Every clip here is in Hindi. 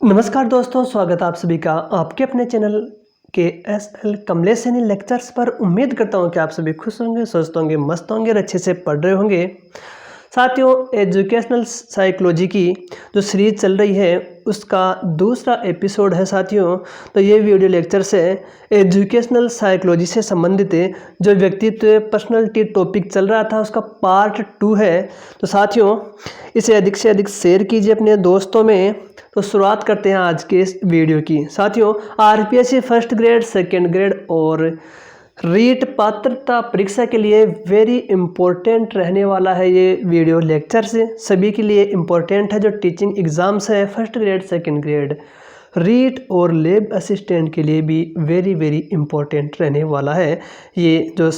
नमस्कार दोस्तों, स्वागत है आप सभी का आपके अपने चैनल के एसएल कमलेश सैनी लेक्चर्स पर। उम्मीद करता हूं कि आप सभी खुश होंगे, स्वस्थ होंगे, मस्त होंगे और अच्छे से पढ़ रहे होंगे। साथियों, एजुकेशनल साइकोलॉजी की जो सीरीज चल रही है उसका दूसरा एपिसोड है साथियों। तो ये वीडियो लेक्चर से एजुकेशनल साइकोलॉजी से संबंधित जो व्यक्तित्व पर्सनैलिटी टॉपिक चल रहा था उसका पार्ट 2 है। तो साथियों, इसे अधिक से अधिक शेयर कीजिए अपने दोस्तों में। तो शुरुआत करते हैं आज के इस वीडियो की। साथियों, RPSC first grade, second grade और रीट पात्रता परीक्षा के लिए वेरी इम्पोर्टेंट रहने वाला है ये वीडियो लेक्चर से। सभी के लिए इम्पोर्टेंट है जो टीचिंग एग्ज़ाम्स है first grade, second grade, REET और लैब असिस्टेंट के लिए भी वेरी इम्पोर्टेंट रहने वाला है ये जो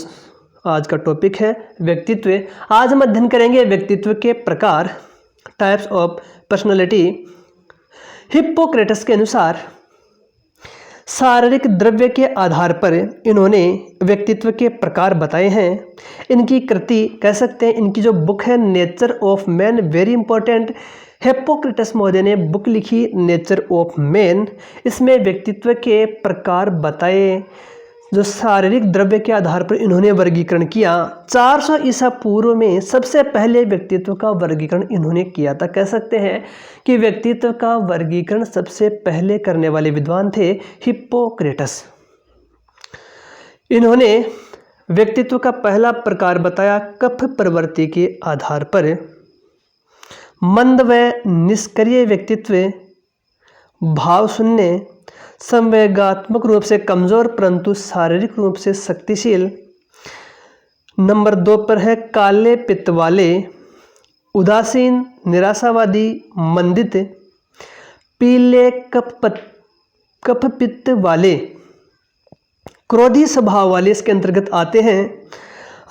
आज का टॉपिक है व्यक्तित्व। आज हम अध्ययन करेंगे व्यक्तित्व के प्रकार, टाइप्स ऑफ पर्सनैलिटी। हिप्पोक्रेटस के अनुसार शारीरिक द्रव्य के आधार पर इन्होंने व्यक्तित्व के प्रकार बताए हैं। इनकी कृति कह सकते हैं, इनकी जो बुक है nature of man, very important. Hippocrates महोदय ने बुक लिखी नेचर ऑफ मैन। इसमें व्यक्तित्व के प्रकार बताए जो शारीरिक द्रव्य के आधार पर इन्होंने वर्गीकरण किया। 400 ईसा पूर्व में सबसे पहले व्यक्तित्व का वर्गीकरण इन्होंने किया था। कह सकते हैं कि व्यक्तित्व का वर्गीकरण सबसे पहले करने वाले विद्वान थे हिप्पोक्रेटस। इन्होंने व्यक्तित्व का पहला प्रकार बताया कफ प्रवृत्ति के आधार पर। मंद व निष्क्रिय व्यक्तित्व, भाव शून्य, संवेगात्मक रूप से कमजोर परंतु शारीरिक रूप से शक्तिशील। नंबर 2 पर है काले पित्त वाले, उदासीन, निराशावादी, मंदित। पीले कफ पित्त वाले, क्रोधी स्वभाव वाले इसके अंतर्गत आते हैं।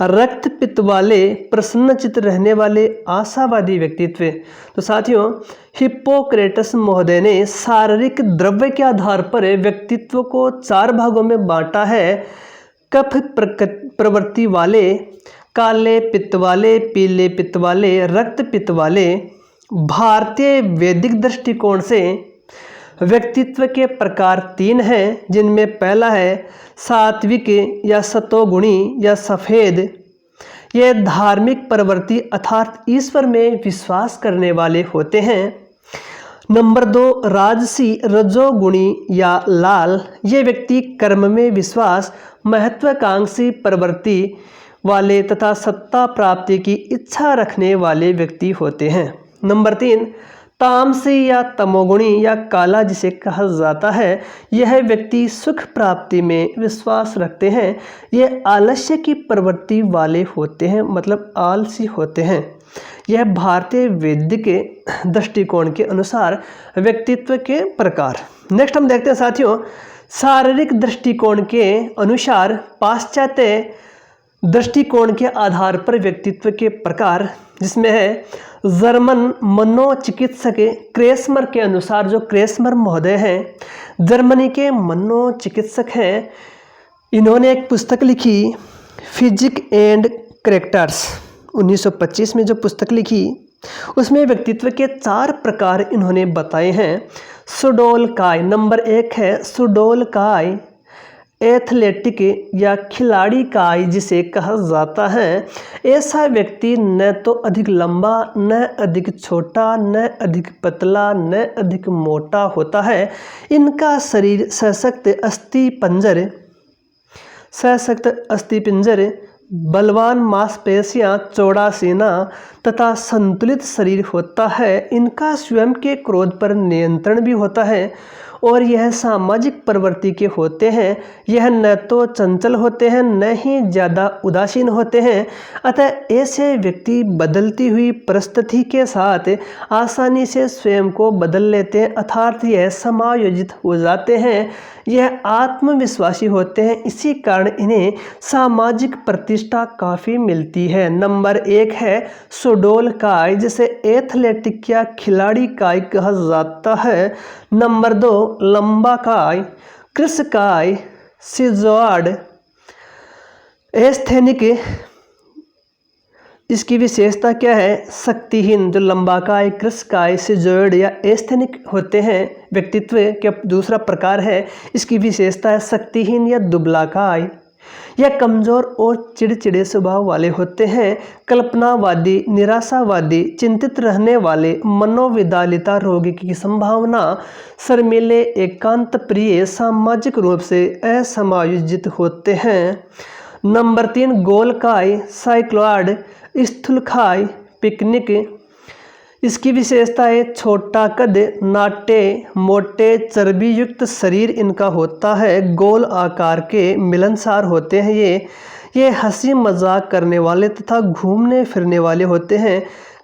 रक्त पित्त वाले, प्रसन्नचित्त रहने वाले, आशावादी व्यक्तित्व। तो साथियों, हिप्पोक्रेटस महोदय ने शारीरिक द्रव्य के आधार पर व्यक्तित्व को 4 भागों में बांटा है। कफ प्रवृत्ति वाले, काले पित्त वाले, पीले पित्त वाले, रक्त पित्त वाले। भारतीय वैदिक दृष्टिकोण से व्यक्तित्व के प्रकार 3 हैं, जिनमें पहला है सात्विक या सतोगुणी या सफ़ेद। ये धार्मिक प्रवृत्ति अर्थात ईश्वर में विश्वास करने वाले होते हैं। नंबर 2 राजसी, रजोगुणी या लाल। ये व्यक्ति कर्म में विश्वास, महत्वाकांक्षी प्रवृत्ति वाले तथा सत्ता प्राप्ति की इच्छा रखने वाले व्यक्ति होते हैं। नंबर 3 तामसी या तमोगुणी या काला जिसे कहा जाता है। यह व्यक्ति सुख प्राप्ति में विश्वास रखते हैं। यह आलस्य की प्रवृत्ति वाले होते हैं, मतलब आलसी होते हैं। यह भारतीय वैदिक दृष्टिकोण के अनुसार व्यक्तित्व के प्रकार। नेक्स्ट हम देखते हैं साथियों, शारीरिक दृष्टिकोण के अनुसार पाश्चात्य दृष्टिकोण के आधार पर व्यक्तित्व के प्रकार, जिसमें है जर्मन मनोचिकित्सक क्रेस्मर के अनुसार। जो क्रेस्मर महोदय हैं जर्मनी के मनोचिकित्सक हैं, इन्होंने एक पुस्तक लिखी फिजिक एंड कैरेक्टर्स 1925 में जो पुस्तक लिखी उसमें व्यक्तित्व के 4 प्रकार इन्होंने बताए हैं। सुडोलकाय, नंबर 1 है सुडोलकाय, एथलेटिक या खिलाड़ी काय जिसे कहा जाता है। ऐसा व्यक्ति न तो अधिक लंबा, न अधिक छोटा, न अधिक पतला, न अधिक मोटा होता है। इनका शरीर सशक्त अस्थिपंजर, बलवान मांसपेशियां, चौड़ा सीना तथा संतुलित शरीर होता है। इनका स्वयं के क्रोध पर नियंत्रण भी होता है और यह सामाजिक प्रवृत्ति के होते हैं। यह न तो चंचल होते हैं न ही ज़्यादा उदासीन होते हैं। अतः ऐसे व्यक्ति बदलती हुई परिस्थिति के साथ आसानी से स्वयं को बदल लेते हैं, अर्थात यह समायोजित हो जाते हैं। यह आत्मविश्वासी होते हैं, इसी कारण इन्हें सामाजिक प्रतिष्ठा काफ़ी मिलती है। नंबर 1 है सुडोलकाय जिसे एथलेटिक या खिलाड़ी काय कहा जाता है। नंबर 2 लंबा काय, कृषकाय, सिजोआड, एस्थेनिक इसकी विशेषता क्या है? शक्तिहीन, जो लंबाकाय, कृशकाय, सिजोइड या एस्थेनिक होते हैं व्यक्तित्व के दूसरा प्रकार है। इसकी विशेषता है शक्तिहीन या दुबलाकाय या कमजोर और चिड़चिड़े स्वभाव वाले होते हैं। कल्पनावादी, निराशावादी, चिंतित रहने वाले, मनोविदालिता रोगी की संभावना, शर्मीले, एकांत प्रिय, सामाजिक रूप से असमायोजित होते हैं। नंबर 3 गोलकाय, साइक्लॉयड, स्थूलकाय, पिकनिक। इसकी विशेषता है छोटा कद, नाटे, मोटे, चर्बी युक्त शरीर इनका होता है, गोल आकार के, मिलनसार होते हैं। ये हंसी मजाक करने वाले तथा घूमने फिरने वाले होते हैं,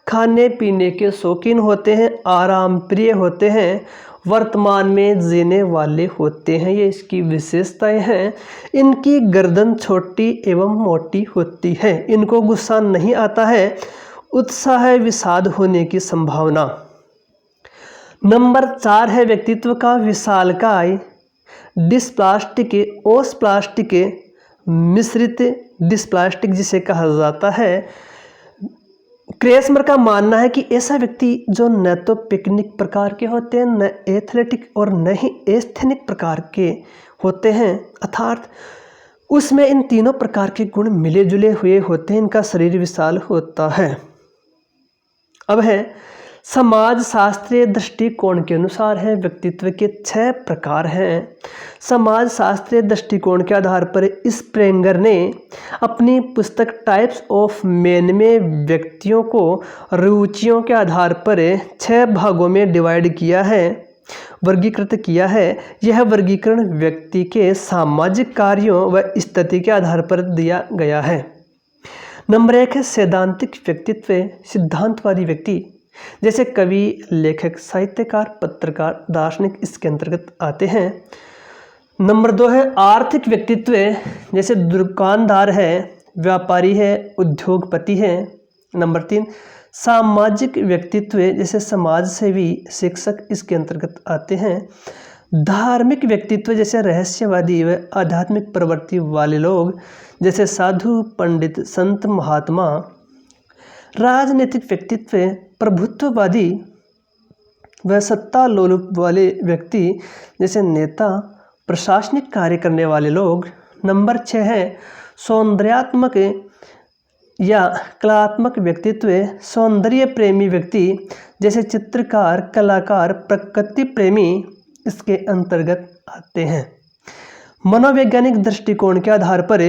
खाने पीने के शौकीन होते हैं, आराम प्रिय होते हैं, वर्तमान में जीने वाले होते हैं। ये इसकी विशेषताएं हैं। इनकी गर्दन छोटी एवं मोटी होती है। इनको गुस्सा नहीं आता है, उत्साह विषाद होने की संभावना। नंबर 4 है व्यक्तित्व का विशालकाय, डिस्प्लास्टिक, ओसप्लास्टिक, मिश्रित डिस्प्लास्टिक जिसे कहा जाता है। क्रेसमर का मानना है कि ऐसा व्यक्ति जो न तो पिकनिक प्रकार के होते हैं, न एथलेटिक और न ही एस्थेनिक प्रकार के होते हैं, अर्थात उसमें इन तीनों प्रकार के गुण मिले जुले हुए होते हैं। इनका शरीर विशाल होता है। अब है समाज शास्त्रीय दृष्टिकोण के अनुसार है व्यक्तित्व के 6 प्रकार हैं। समाज शास्त्रीय दृष्टिकोण के आधार पर स्प्रेंगर ने अपनी पुस्तक टाइप्स ऑफ मैन में व्यक्तियों को रुचियों के आधार पर 6 भागों में डिवाइड किया है, वर्गीकृत किया है। यह वर्गीकरण व्यक्ति के सामाजिक कार्यों व स्थिति के आधार पर दिया गया है। नंबर 1 है सैद्धांतिक व्यक्तित्व, सिद्धांतवादी व्यक्ति, जैसे कवि, लेखक, साहित्यकार, पत्रकार, दार्शनिक इसके अंतर्गत आते हैं। नंबर 2 है आर्थिक व्यक्तित्व, जैसे दुकानदार है, व्यापारी है, उद्योगपति है। नंबर 3 सामाजिक व्यक्तित्व, जैसे समाजसेवी, शिक्षक इसके अंतर्गत आते हैं। धार्मिक व्यक्तित्व, जैसे रहस्यवादी व आध्यात्मिक प्रवृत्ति वाले लोग, जैसे साधु, पंडित, संत, महात्मा। राजनीतिक व्यक्तित्व, प्रभुत्ववादी व सत्ता लोलुप वाले व्यक्ति, जैसे नेता, प्रशासनिक कार्य करने वाले लोग। नंबर 6 है सौंदर्यात्मक या कलात्मक व्यक्तित्व, सौंदर्य प्रेमी व्यक्ति, जैसे चित्रकार, कलाकार, प्रकृति प्रेमी इसके अंतर्गत आते हैं। मनोवैज्ञानिक दृष्टिकोण के आधार पर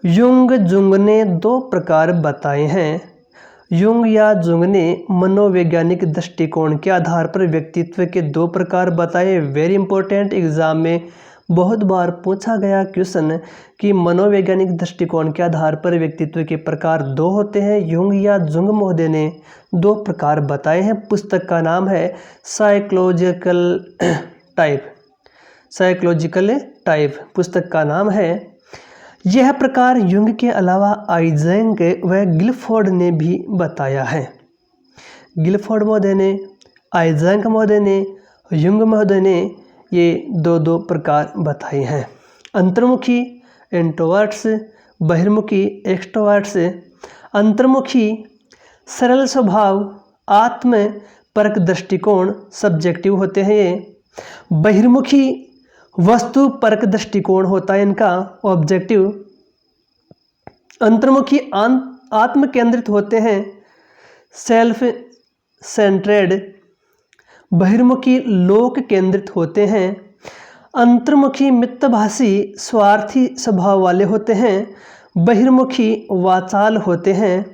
जुंग ने 2 प्रकार बताए हैं। जुंग ने मनोवैज्ञानिक दृष्टिकोण के आधार पर व्यक्तित्व के 2 प्रकार बताए। वेरी इंपॉर्टेंट, एग्जाम में बहुत बार पूछा गया क्वेश्चन कि मनोवैज्ञानिक दृष्टिकोण के आधार पर व्यक्तित्व के प्रकार 2 होते हैं। जुंग महोदय ने 2 प्रकार बताए हैं। पुस्तक का नाम है साइकोलॉजिकल टाइप पुस्तक का नाम है। यह प्रकार युंग के अलावा आइजेंक व गिलफोर्ड ने भी बताया है। गिलफोर्ड महोदय ने, आइजेंक महोदय ने, युंग महोदय ने ये 2 प्रकार बताए हैं। अंतर्मुखी इंट्रोवर्ट्स, बहिर्मुखी एक्सट्रोवर्ट्स। अंतर्मुखी सरल स्वभाव, आत्मपरक दृष्टिकोण, सब्जेक्टिव होते हैं ये। बहिर्मुखी वस्तु परक दृष्टिकोण होता है इनका, ऑब्जेक्टिव। अंतर्मुखी आत्म केंद्रित होते हैं, सेल्फ सेंट्रेड। बहिर्मुखी लोक केंद्रित होते हैं। अंतर्मुखी मितभाषी, स्वार्थी स्वभाव वाले होते हैं। बहिर्मुखी वाचाल होते हैं।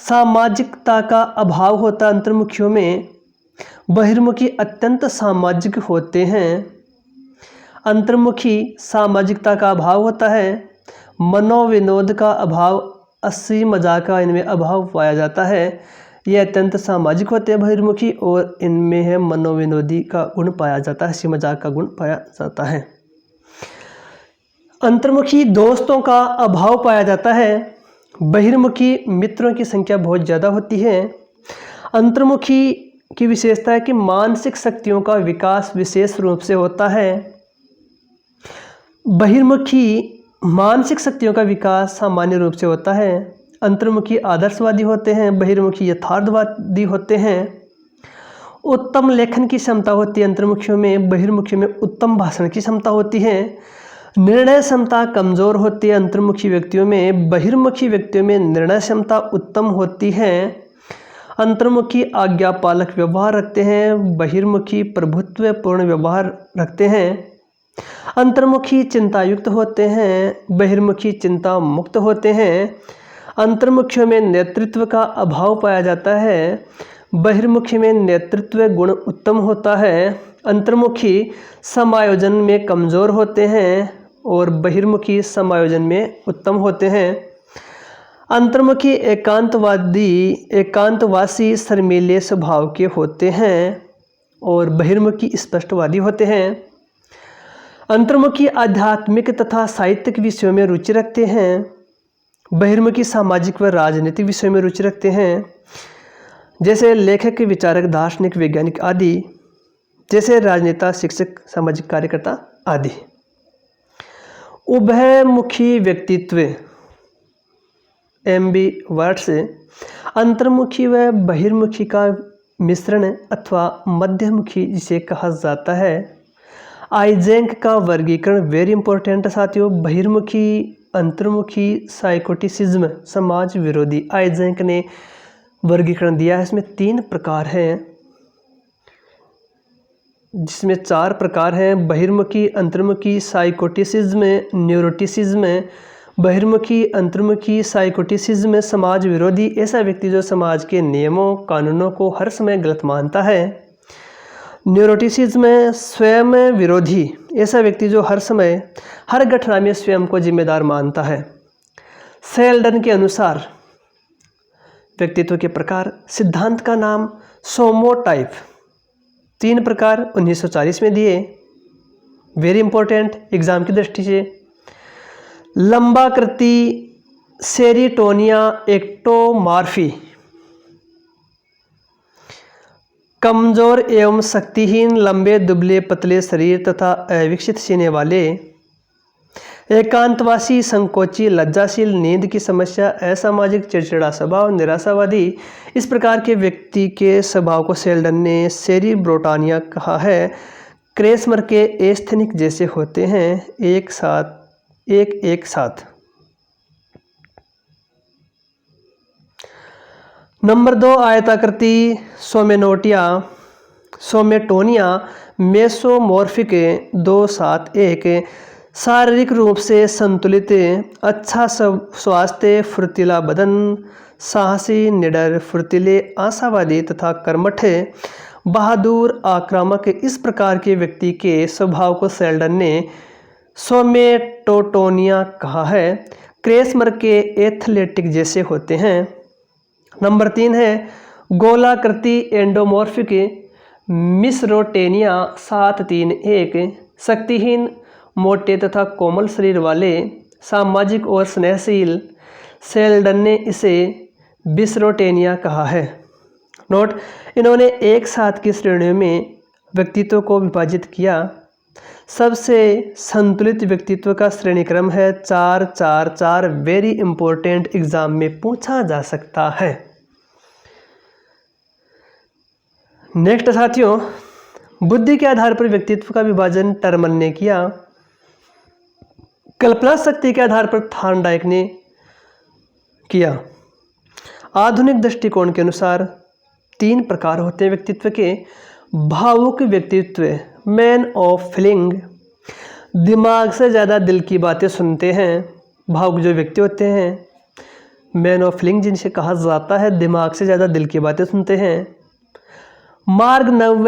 सामाजिकता का अभाव होता है अंतर्मुखियों में। बहिर्मुखी अत्यंत सामाजिक होते हैं। अंतर्मुखी सामाजिकता का अभाव होता है। मनोविनोद का अभाव, हंसी मजाक का इनमें अभाव पाया जाता है। ये अत्यंत सामाजिक होते हैं बहिर्मुखी, और इनमें है मनोविनोदी का गुण पाया जाता है, हंसी मजाक का गुण पाया जाता है। अंतर्मुखी दोस्तों का अभाव पाया जाता है। बहिर्मुखी मित्रों की संख्या बहुत ज़्यादा होती है। अंतर्मुखी की विशेषता है कि मानसिक शक्तियों का विकास विशेष रूप से होता है। बहिर्मुखी मानसिक शक्तियों का विकास सामान्य रूप से होता है। अंतर्मुखी आदर्शवादी होते हैं, बहिर्मुखी यथार्थवादी होते हैं। उत्तम लेखन की क्षमता होती है अंतर्मुखियों में, बहिर्मुखियों में उत्तम भाषण की क्षमता होती है। निर्णय क्षमता कमजोर होती है अंतर्मुखी व्यक्तियों में, बहिर्मुखी व्यक्तियों में निर्णय क्षमता उत्तम होती है। अंतर्मुखी आज्ञापालक व्यवहार रखते हैं, बहिर्मुखी प्रभुत्वपूर्ण व्यवहार रखते हैं। अंतर्मुखी चिंतायुक्त होते हैं, बहिर्मुखी चिंता मुक्त होते हैं। अंतर्मुखियों में नेतृत्व का अभाव पाया जाता है, बहिर्मुखी में नेतृत्व गुण उत्तम होता है। अंतर्मुखी समायोजन में कमजोर होते हैं और बहिर्मुखी समायोजन में उत्तम होते हैं। अंतर्मुखी एकांतवासी शर्मीले स्वभाव के होते हैं और बहिर्मुखी स्पष्टवादी होते हैं। अंतर्मुखी आध्यात्मिक तथा साहित्यिक विषयों में रुचि रखते हैं, बहिर्मुखी सामाजिक व राजनीतिक विषयों में रुचि रखते हैं, जैसे लेखक, विचारक, दार्शनिक, वैज्ञानिक आदि, जैसे राजनेता, शिक्षक, सामाजिक कार्यकर्ता आदि। उभयमुखी व्यक्तित्व एम्बिवर्ट से अंतर्मुखी व बहिर्मुखी का मिश्रण अथवा मध्यमुखी जिसे कहा जाता है। आइजेंक का वर्गीकरण वेरी इंपॉर्टेंट है साथियों। बहिर्मुखी, अंतर्मुखी, साइकोटिसिज्म, समाज विरोधी, आइजेंक ने वर्गीकरण दिया है। इसमें 3 प्रकार हैं, जिसमें 4 प्रकार हैं: बहिर्मुखी, अंतर्मुखी, साइकोटिसिज्म, न्यूरोटिसिज्म। बहिर्मुखी, अंतर्मुखी, साइकोटिसिज्म, समाज विरोधी, ऐसा व्यक्ति जो समाज के नियमों कानूनों को हर समय गलत मानता है। न्यूरोटिसिज्म, स्वयं विरोधी, ऐसा व्यक्ति जो हर समय हर घटना में स्वयं को जिम्मेदार मानता है। सेल्डन के अनुसार व्यक्तित्व के प्रकार, सिद्धांत का नाम सोमोटाइप, 3 प्रकार 1940 में दिए, वेरी इंपॉर्टेंट एग्जाम की दृष्टि से। लंबाकृति, सेरोटोनिया, एक्टोमॉर्फी, कमजोर एवं शक्तिहीन, लंबे दुबले पतले शरीर तथा अविकसित सीने वाले। एकांतवासी, संकोची, लज्जाशील, नींद की समस्या, असामाजिक, चिड़चिड़ा स्वभाव, निराशावादी। इस प्रकार के व्यक्ति के स्वभाव को सेल्डन ने सेरिब्रोटानिया कहा है। क्रेसमर के एस्थेनिक जैसे होते हैं, एक साथ। नंबर 2 आयताकृति सोमेटोनिया, मेसोमॉर्फिक 2-7-1, शारीरिक रूप से संतुलित, अच्छा स्वास्थ्य, फुर्तीला बदन, साहसी, निडर, फुर्तीले, आशावादी तथा कर्मठ, बहादुर, आक्रामक। इस प्रकार के व्यक्ति के स्वभाव को सेल्डन ने सोमेटोटोनिया कहा है। क्रेसमर के एथलेटिक जैसे होते हैं। नंबर 3 है गोलाकृति एंडोमॉर्फिक, मिसरोटेनिया 7-3-1, शक्तिहीन, मोटे तथा कोमल शरीर वाले, सामाजिक और स्नेहशील। सेल्डन ने इसे बिसरोटेनिया कहा है। नोट, इन्होंने एक साथ की श्रेणियों में व्यक्तित्व को विभाजित किया। सबसे संतुलित व्यक्तित्व का श्रेणी क्रम है 4-4-4, वेरी इंपॉर्टेंट एग्जाम में पूछा जा सकता है। नेक्स्ट साथियों, बुद्धि के आधार पर व्यक्तित्व का विभाजन टर्मन ने किया। कल्पना शक्ति के आधार पर थॉर्नडाइक ने किया। आधुनिक दृष्टिकोण के अनुसार 3 प्रकार होते हैं व्यक्तित्व के। भावुक व्यक्तित्व, मैन ऑफ फीलिंग, दिमाग से ज़्यादा दिल की बातें सुनते हैं। भावुक जो व्यक्ति होते हैं, मैन ऑफ फीलिंग जिनसे कहा जाता है, दिमाग से ज़्यादा दिल की बातें सुनते हैं। मार्गनव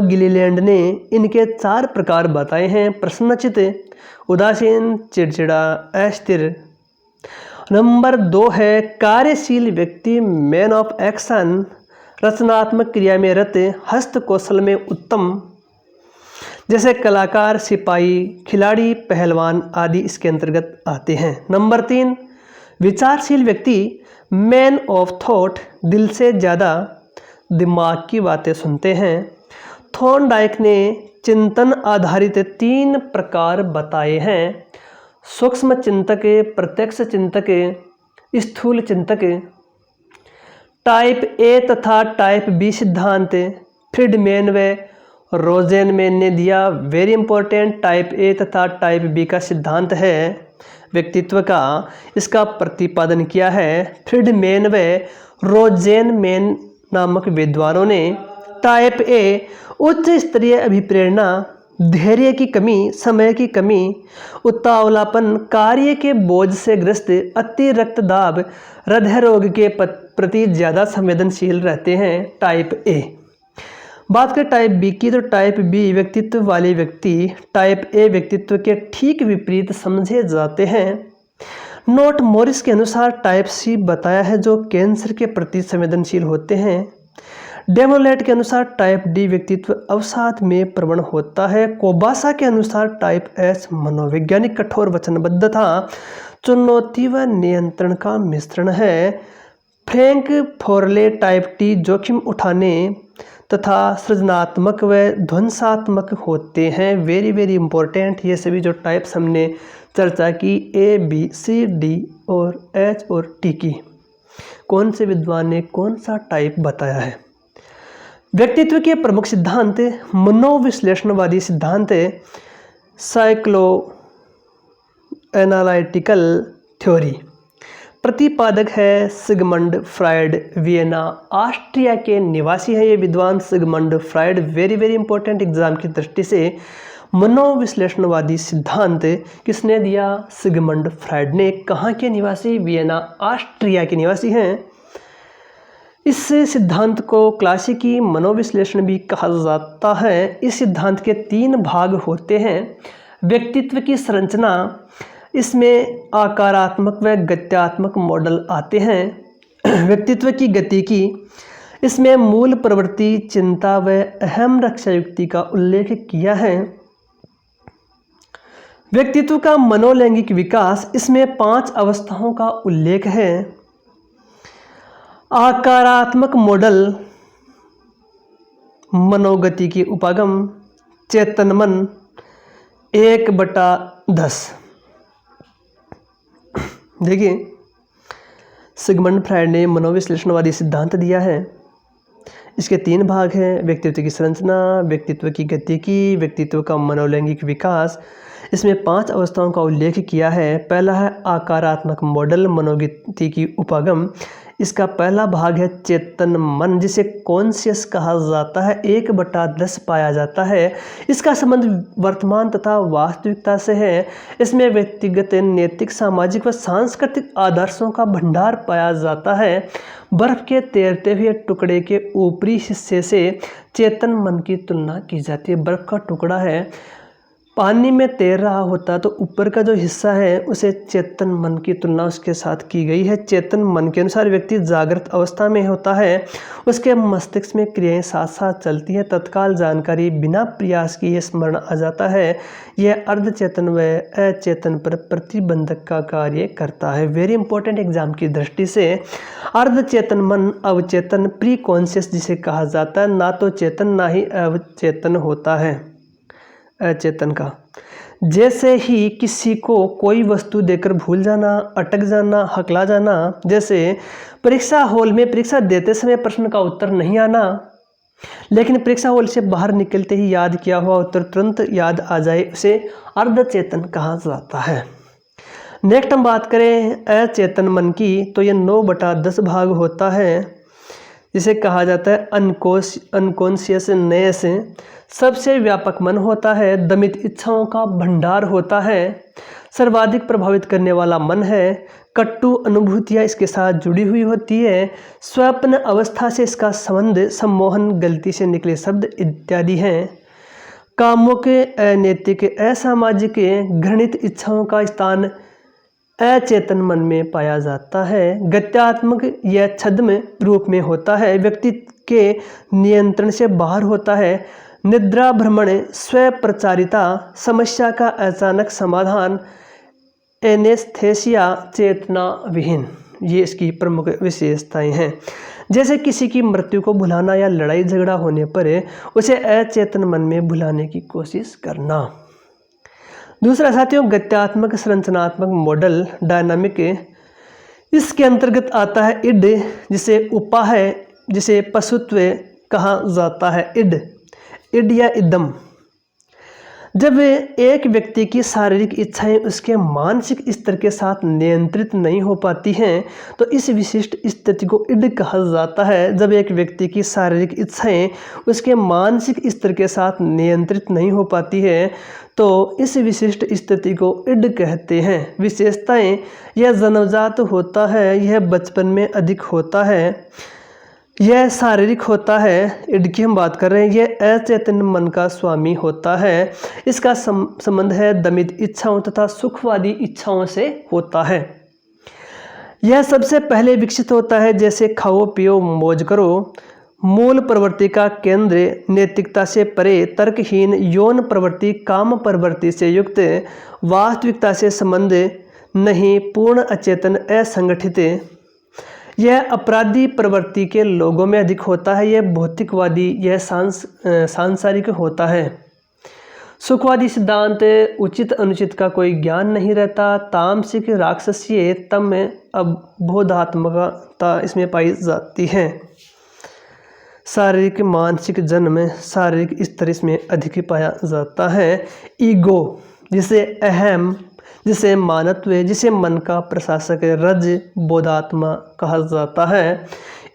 गिलीलैंड ने इनके 4 प्रकार बताए हैं: प्रसन्नचित्त, उदासीन, चिड़चिड़ा, अस्थिर। नंबर 2 है कार्यशील व्यक्ति, मैन ऑफ एक्शन, रचनात्मक क्रिया में रत, हस्त कौशल में उत्तम, जैसे कलाकार, सिपाही, खिलाड़ी, पहलवान आदि इसके अंतर्गत आते हैं। नंबर 3 विचारशील व्यक्ति, मैन ऑफ थॉट, दिल से ज़्यादा दिमाग की बातें सुनते हैं। थॉर्नडाइक ने चिंतन आधारित 3 प्रकार बताए हैं: सूक्ष्म चिंतक, प्रत्यक्ष चिंतक, स्थूल चिंतक। टाइप ए तथा टाइप बी सिद्धांत फ्रीडमैन व रोजेनमैन ने दिया। वेरी इंपॉर्टेंट, टाइप ए तथा टाइप बी का सिद्धांत है व्यक्तित्व का, इसका प्रतिपादन किया है फ्रीडमैन व रोजेनमैन नामक विद्वानों ने। टाइप ए उच्च स्तरीय अभिप्रेरणा, धैर्य की कमी, समय की कमी, उतावलापन, कार्य के बोझ से ग्रस्त, अति रक्तदाब, हृदय रोग के प्रति ज़्यादा संवेदनशील रहते हैं टाइप ए। बात करें टाइप बी की, तो टाइप बी व्यक्तित्व वाले व्यक्ति टाइप ए व्यक्तित्व के ठीक विपरीत समझे जाते हैं। नोट मॉरिस के अनुसार टाइप सी बताया है जो कैंसर के प्रति संवेदनशील होते हैं। डेमोलेट के अनुसार टाइप डी व्यक्तित्व अवसाद में प्रवण होता है। कोबासा के अनुसार टाइप एस मनोवैज्ञानिक कठोर वचनबद्धता, चुनौती व नियंत्रण का मिश्रण है। फ्रैंक फोरले टाइप टी जोखिम उठाने तथा सृजनात्मक व ध्वंसात्मक होते हैं। वेरी वेरी इंपॉर्टेंट, ये सभी जो टाइप्स हमने चर्चा की ए बी सी डी और एच और टी की, कौन से विद्वान ने कौन सा टाइप बताया है। व्यक्तित्व के प्रमुख सिद्धांत मनोविश्लेषणवादी सिद्धांत, साइक्लो एनालिटिकल थ्योरी। प्रतिपादक है सिगमंड फ्राइड, वियना ऑस्ट्रिया के निवासी हैं ये विद्वान Sigmund Freud. Very very important exam की दृष्टि से मनोविश्लेषणवादी सिद्धांत किसने दिया? सिगमंड फ्राइड ने। कहाँ के निवासी? वियना ऑस्ट्रिया के निवासी हैं। इस सिद्धांत को क्लासिकी मनोविश्लेषण भी कहा जाता है। इस सिद्धांत के 3 भाग होते हैं। व्यक्तित्व की संरचना, इसमें आकारात्मक व गत्यात्मक मॉडल आते हैं। व्यक्तित्व की गति की, इसमें मूल प्रवृत्ति, चिंता व अहम रक्षा युक्ति का उल्लेख किया है। व्यक्तित्व का मनोलैंगिक विकास, इसमें 5 अवस्थाओं का उल्लेख है। आकारात्मक मॉडल, मनोगति की उपागम, चेतन मन 1/10। देखिए, सिगमंड फ्राइड ने मनोविश्लेषणवादी सिद्धांत दिया है। इसके 3 भाग हैं: व्यक्तित्व की संरचना, व्यक्तित्व की गतिकी, व्यक्तित्व का मनोलैंगिक विकास। इसमें 5 अवस्थाओं का उल्लेख किया है। पहला है आकारात्मक मॉडल, मनोगति की उपागम। इसका पहला भाग है चेतन मन, जिसे कॉन्शियस कहा जाता है, 1/10 पाया जाता है। इसका संबंध वर्तमान तथा वास्तविकता से है। इसमें व्यक्तिगत, नैतिक, सामाजिक व सांस्कृतिक आदर्शों का भंडार पाया जाता है। बर्फ के तैरते हुए टुकड़े के ऊपरी हिस्से से चेतन मन की तुलना की जाती है। बर्फ का टुकड़ा है, पानी में तैर रहा होता तो ऊपर का जो हिस्सा है उसे चेतन मन की तुलना उसके साथ की गई है। चेतन मन के अनुसार व्यक्ति जागृत अवस्था में होता है, उसके मस्तिष्क में क्रियाएं साथ साथ चलती हैं, तत्काल जानकारी बिना प्रयास किए स्मरण आ जाता है। यह अर्धचेतन व अचेतन पर प्रतिबंधक का कार्य करता है। वेरी इंपॉर्टेंट एग्जाम की दृष्टि से, अर्धचेतन मन अवचेतन प्री कॉन्शियस जिसे कहा जाता है, ना तो चेतन ना ही अवचेतन होता है अचेतन का। जैसे ही किसी को कोई वस्तु देकर भूल जाना, अटक जाना, हकला जाना, जैसे परीक्षा हॉल में परीक्षा देते समय प्रश्न का उत्तर नहीं आना, लेकिन परीक्षा हॉल से बाहर निकलते ही याद किया हुआ उत्तर तुरंत याद आ जाए, उसे अर्धचेतन कहा जाता है। नेक्स्ट हम बात करें अचेतन मन की, तो यह 9/10 भाग होता है, जिसे कहा जाता है अनकॉन्शियसनेस। सबसे व्यापक मन होता है, दमित इच्छाओं का भंडार होता है, सर्वाधिक प्रभावित करने वाला मन है, कट्टु अनुभूतियाँ इसके साथ जुड़ी हुई होती है, स्वप्न अवस्था से इसका संबंध सम्मोहन, गलती से निकले शब्द इत्यादि हैं। कामुक, अनैतिक, असामाजिक, घृणित इच्छाओं का स्थान अचेतन मन में पाया जाता है। गत्यात्मक या छद्म रूप में होता है, व्यक्ति के नियंत्रण से बाहर होता है। निद्रा भ्रमण, स्वप्रचारिता, समस्या का अचानक समाधान, एनेस्थेसिया, चेतना विहीन, ये इसकी प्रमुख विशेषताएं हैं। जैसे किसी की मृत्यु को भुलाना या लड़ाई झगड़ा होने पर उसे अचेतन मन में भुलाने की कोशिश करना। दूसरा साथियों गत्यात्मक संरचनात्मक मॉडल डायनामिक, इसके अंतर्गत आता है इड, जिसे उपाय जिसे पशुत्व कहा जाता है। इड या इदम। जब एक व्यक्ति की शारीरिक इच्छाएं उसके मानसिक स्तर के साथ नियंत्रित नहीं हो पाती हैं तो इस विशिष्ट स्थिति को इड कहा जाता है। जब एक व्यक्ति की शारीरिक इच्छाएं उसके मानसिक स्तर के साथ नियंत्रित नहीं हो पाती है तो इस विशिष्ट स्थिति को इड कहते हैं। विशेषताएं, यह जन्मजात होता है, यह बचपन में अधिक होता है, यह शारीरिक होता है। इड की हम बात कर रहे हैं। यह अचेतन मन का स्वामी होता है। इसका संबंध है दमित इच्छाओं तथा सुखवादी इच्छाओं से होता है। यह सबसे पहले विकसित होता है जैसे खाओ पियो मौज करो। मूल प्रवृत्ति का केंद्र नैतिकता से परे, तर्कहीन यौन प्रवृत्ति, काम प्रवृत्ति से युक्त, वास्तविकता से संबंध नहीं, पूर्ण अचेतन, असंगठित। यह अपराधी प्रवृत्ति के लोगों में अधिक होता है। यह भौतिकवादी, यह सांसारिक होता है। सुखवादी सिद्धांत, उचित अनुचित का कोई ज्ञान नहीं रहता। तामसिक, राक्षसीय, तम, अबोधात्मकता इसमें पाई जाती है। शारीरिक मानसिक जन्म, शारीरिक स्तर इसमें अधिक पाया जाता है। ईगो, जिसे अहम, जिसे मानत्व, जिसे मन का प्रशासक, रज, बोधात्मा कहा जाता है।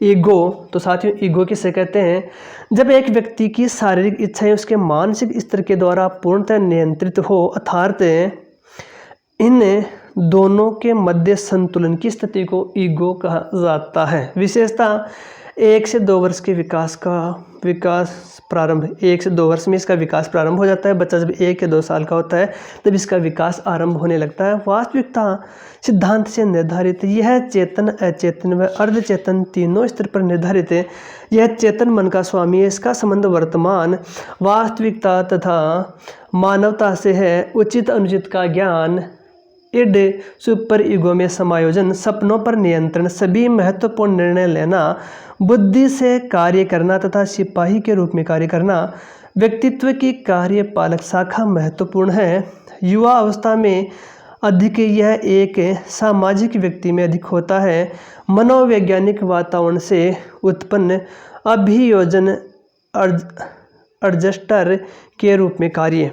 ईगो, तो साथियों ईगो किसे कहते हैं? जब एक व्यक्ति की शारीरिक इच्छाएं उसके मानसिक स्तर के द्वारा पूर्णतः नियंत्रित हो, अर्थात इन दोनों के मध्य संतुलन की स्थिति को ईगो कहा जाता है। विशेषता 1 से 2 वर्ष के विकास प्रारंभ, 1 से 2 वर्ष में इसका विकास प्रारंभ हो जाता है। बच्चा जब 1 या 2 साल का होता है तब इसका विकास आरंभ होने लगता है। वास्तविकता सिद्धांत से निर्धारित, यह चेतन, अचेतन व अर्धचेतन तीनों स्तर पर निर्धारित है। यह चेतन मन का स्वामी है। इसका संबंध वर्तमान वास्तविकता तथा मानवता से है। उचित अनुचित का ज्ञान, इड, सुपर ईगो में समायोजन, सपनों पर नियंत्रण, सभी महत्वपूर्ण निर्णय लेना, बुद्धि से कार्य करना तथा सिपाही के रूप में कार्य करना। व्यक्तित्व की कार्यपालक शाखा महत्वपूर्ण है। युवा अवस्था में अधिक यह एक सामाजिक व्यक्ति में अधिक होता है। मनोवैज्ञानिक वातावरण से उत्पन्न अभियोजन एडजस्टर के रूप में कार्य।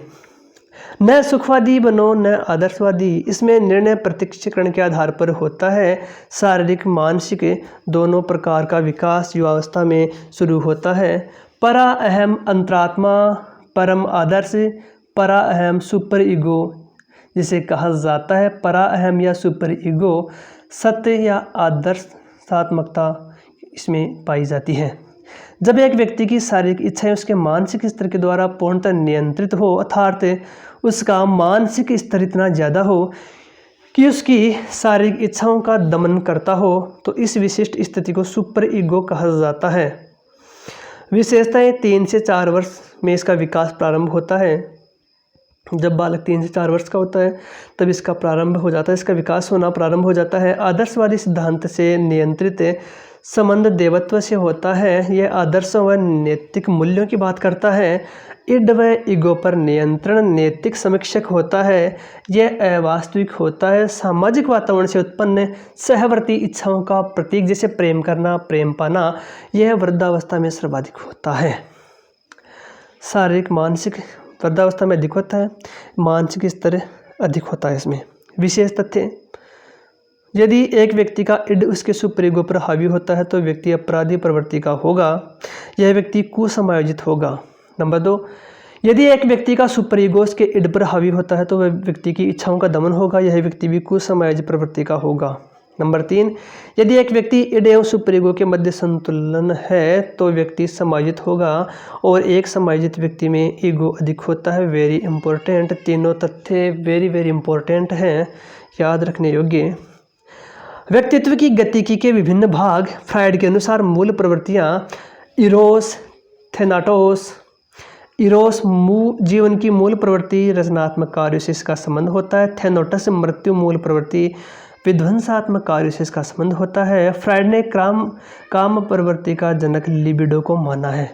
न सुखवादी बनो न आदर्शवादी, इसमें निर्णय प्रत्यक्षीकरण के आधार पर होता है। शारीरिक मानसिक दोनों प्रकार का विकास युवावस्था में शुरू होता है। परा अहम अंतरात्मा, परम आदर्श, परा अहम सुपर ईगो जिसे कहा जाता है। परा अहम या सुपर ईगो सत्य या आदर्शात्मकता इसमें पाई जाती है। जब एक व्यक्ति की शारीरिक इच्छाएं उसके मानसिक स्तर के द्वारा पूर्णतः नियंत्रित हो, अर्थात उसका मानसिक स्तर इतना ज़्यादा हो कि उसकी शारीरिक इच्छाओं का दमन करता हो, तो इस विशिष्ट स्थिति को सुपर ईगो कहा जाता है। विशेषताएं 3 से 4 वर्ष में इसका विकास प्रारंभ होता है। जब बालक 3 से 4 वर्ष का होता है तब इसका प्रारंभ हो जाता है, इसका विकास होना प्रारंभ हो जाता है। आदर्शवादी सिद्धांत से नियंत्रित संबंध देवत्व से होता है। यह आदर्शों व नैतिक मूल्यों की बात करता है। इड व ईगो पर नियंत्रण नैतिक समीक्षक होता है। यह अवास्तविक होता है। सामाजिक वातावरण से उत्पन्न सहवर्ती इच्छाओं का प्रतीक जैसे प्रेम करना, प्रेम पाना, यह वृद्धावस्था में सर्वाधिक होता है। शारीरिक मानसिक वृद्धावस्था में अधिक होता है, मानसिक स्तर अधिक होता है। इसमें विशेष तथ्य, यदि एक व्यक्ति का इड उसके सुपर ईगो पर हावी होता है तो व्यक्ति अपराधी प्रवृत्ति का होगा। यह व्यक्ति कुसमायोजित होगा। नंबर 2, यदि एक व्यक्ति का सुपर ईगो उसके इड पर हावी होता है तो वह व्यक्ति की इच्छाओं का दमन होगा। यह व्यक्ति भी कुसमायोजित प्रवृत्ति का होगा। नंबर 3, यदि एक व्यक्ति इड एवं सुपर ईगो के मध्य संतुलन है तो व्यक्ति समायोजित होगा और एक समायोजित व्यक्ति में ईगो अधिक होता है। वेरी इंपॉर्टेंट, तीनों तथ्य वेरी इंपॉर्टेंट हैं, याद रखने योग्य। व्यक्तित्व की गतिकी के विभिन्न भाग, फ्रायड के अनुसार मूल प्रवृत्तियाँ इरोस, थेनाटोस। इरोस जीवन की मूल प्रवृत्ति रचनात्मक कार्यों से इसका संबंध होता है। थेनोटस मृत्यु मूल प्रवृत्ति विध्वंसात्मक कार्यों से इसका संबंध होता है। फ्रायड ने काम प्रवृत्ति का जनक लिबिडो को माना है।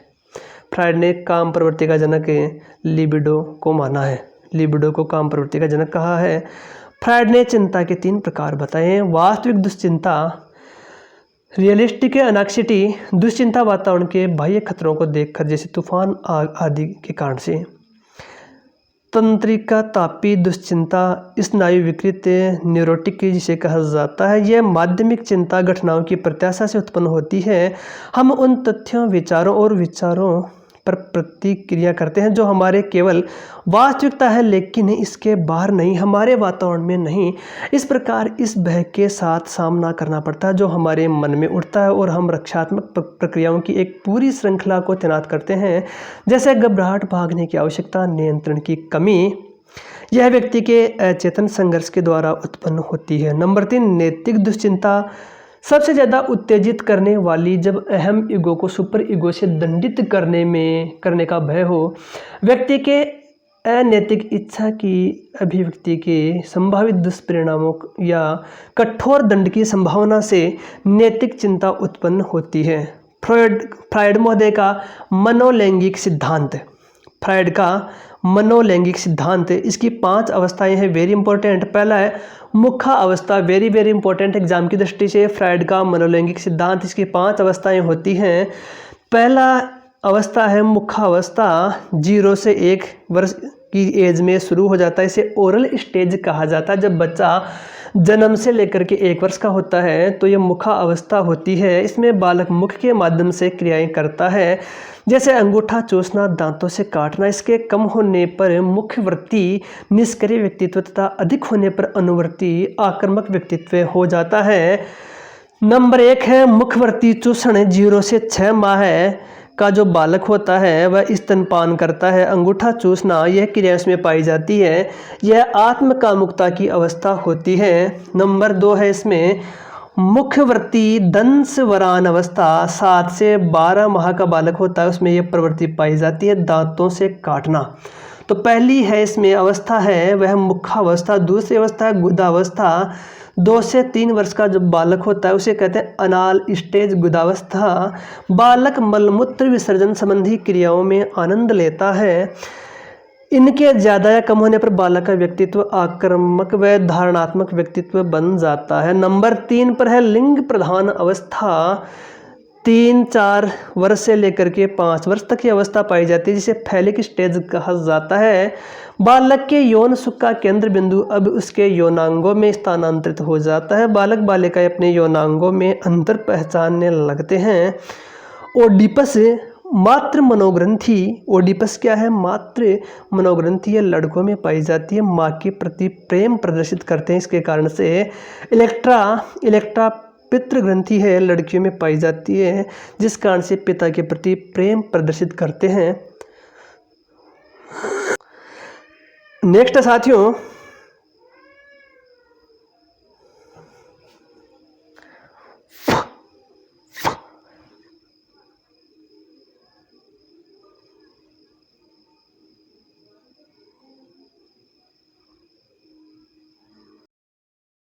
फ्रायड ने काम प्रवृत्ति का जनक लिबिडो को माना है। लिबिडो को काम प्रवृत्ति का जनक कहा है। फ्रायड ने चिंता के 3 प्रकार बताए। वास्तविक दुश्चिंता, रियलिस्टिक एंग्जाइटी, दुश्चिंता वातावरण के बाह्य खतरों को देखकर जैसे तूफान, आग आदि के कारण से। तंत्रिका तापी दुश्चिंता, स्नायु विकृत, न्यूरोटिक जिसे कहा जाता है, यह माध्यमिक चिंता घटनाओं की प्रत्याशा से उत्पन्न होती है। हम उन तथ्यों, विचारों और विचारों पर प्रतिक्रिया करते हैं जो हमारे केवल वास्तविकता है, लेकिन इसके बाहर नहीं, हमारे वातावरण में नहीं। इस प्रकार इस भय के साथ सामना करना पड़ता है जो हमारे मन में उठता है और हम रक्षात्मक प्रक्रियाओं की एक पूरी श्रृंखला को तैनात करते हैं, जैसे घबराहट, भागने की आवश्यकता, नियंत्रण की कमी। यह व्यक्ति के अचेतन संघर्ष के द्वारा उत्पन्न होती है। नंबर 3, नैतिक दुश्चिंता, सबसे ज़्यादा उत्तेजित करने वाली जब अहम ईगो को सुपर ईगो से दंडित करने का भय हो। व्यक्ति के अनैतिक इच्छा की अभिव्यक्ति के संभावित दुष्परिणामों या कठोर दंड की संभावना से नैतिक चिंता उत्पन्न होती है। फ्रायड महोदय का मनोलैंगिक सिद्धांत, फ्रायड का मनोलैंगिक सिद्धांत, इसकी 5 अवस्थाएं हैं, वेरी इंपॉर्टेंट। पहला है मुख्य अवस्था, वेरी वेरी इंपॉर्टेंट एग्जाम की दृष्टि से। फ्रायड का मनोलैंगिक सिद्धांत, इसकी 5 अवस्थाएं होती हैं। पहला अवस्था है मुख्य अवस्था, 0 से 1 वर्ष की एज में शुरू हो जाता है। इसे ओरल स्टेज कहा जाता है। जब बच्चा जन्म से लेकर के 1 वर्ष का होता है तो यह मुख्य अवस्था होती है। इसमें बालक मुख के माध्यम से क्रियाएं करता है, जैसे अंगूठा चूसना, दांतों से काटना। इसके कम होने पर मुखवर्ती निष्क्रिय व्यक्तित्व तथा अधिक होने पर अनुवर्ती आक्रामक व्यक्तित्व हो जाता है। नंबर 1 है मुखवर्ती चूषण, 0 से 6 माह का जो बालक होता है वह स्तनपान करता है। अंगूठा चूसना, यह क्रिया इसमें पाई जाती है। यह आत्म कामुकता की अवस्था होती है। नंबर 2 है इसमें मुखवर्ती दंशवरान अवस्था, 7 से 12 माह का बालक होता है, उसमें यह प्रवृत्ति पाई जाती है, दांतों से काटना। तो पहली है इसमें अवस्था है वह मुख्य अवस्था। दूसरी अवस्था है गुदावस्था, 2 से 3 वर्ष का जब बालक होता है उसे कहते हैं अनाल स्टेज, गुदावस्था। बालक मलमूत्र विसर्जन संबंधी क्रियाओं में आनंद लेता है। इनके ज़्यादा या कम होने पर बालक का व्यक्तित्व आक्रामक व धारणात्मक व्यक्तित्व बन जाता है। नंबर 3 पर है लिंग प्रधान अवस्था, 3-4 वर्ष से लेकर के 5 वर्ष तक की अवस्था पाई जाती है, जिसे फैलिक स्टेज कहा जाता है। बालक के यौन सुख का केंद्र बिंदु अब उसके यौनांगों में स्थानांतरित हो जाता है। बालक बालिकाएं अपने यौनांगों में अंतर पहचानने लगते हैं। ओडिपस मातृ मनोग्रंथि, ओडिपस क्या है? मातृ मनोग्रंथि, ये लड़कों में पाई जाती है, माँ के प्रति प्रेम प्रदर्शित करते हैं। इसके कारण से इलेक्ट्रा पितृ ग्रंथि है, लड़कियों में पाई जाती है, जिस कारण से पिता के प्रति प्रेम प्रदर्शित करते हैं। नेक्स्ट साथियों,